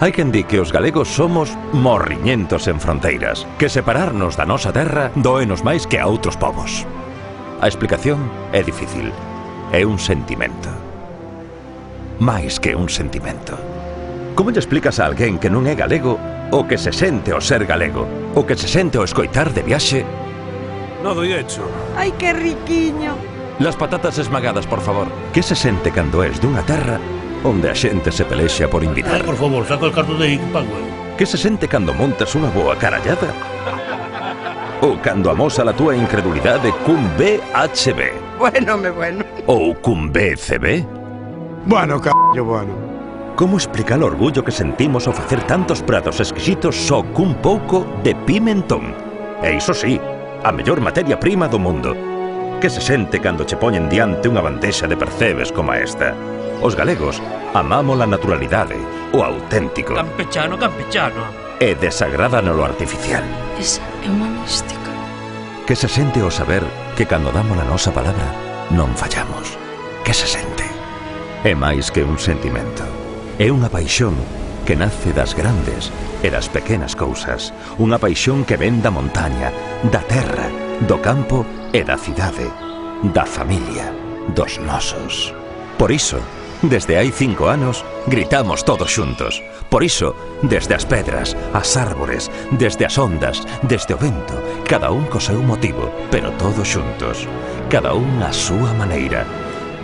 Hai quen di que os galegos somos morriñentos en fronteiras, que separarnos da nosa terra doenos máis que a outros povos. A explicación é difícil. É un sentimento. Máis que un sentimento. Como lle explicas a alguén que non é galego o que se sente ao ser galego, o que se sente ao escoitar de viaxe? Nado e hecho. Ai, que riquiño. Las patatas esmagadas, por favor. Que se sente cando és dunha terra onde a xente se pelexa por invitar? Por favor, saca el cartón de pago. Que se sente cando montas unha boa carallada? Ou cando amosa a túa incredulidade cun BHB? Bueno. Ou cun BCB? Bueno, c***o, bueno. Como explicar o orgullo que sentimos ao facer tantos pratos exquisitos só cun pouco de pimentón? E iso sí, a mellor materia prima do mundo. Que se sente cando che poñen diante unha bandexa de percebes como esta? Os galegos amamos a naturalidade, o auténtico. Campechano. E desagrádanos o artificial. Esa é unha mística. Que se sente ao saber que cando damos a nosa palabra non fallamos. Que se sente? É máis que un sentimento. É unha paixón que nace das grandes e das pequenas cousas. Unha paixón que ven da montaña, da terra, do campo e da cidade, da familia, dos nosos. Por iso, desde hai 5 anos, gritamos todos xuntos. Por iso, desde as pedras, as árbores, desde as ondas, desde o vento, cada un co seu motivo, pero todos xuntos. Cada un a súa maneira,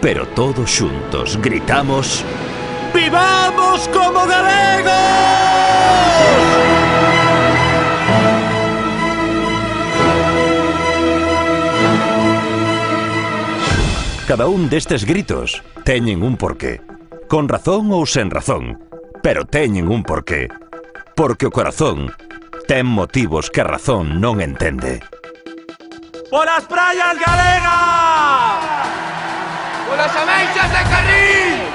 pero todos xuntos gritamos: ¡Vivamos como galegos! Cada un destes gritos teñen un porqué. Con razón ou sen razón, pero teñen un porqué. Porque o corazón ten motivos que a razón non entende. ¡Polas praias galegas! ¡Polas ameixas de Carril!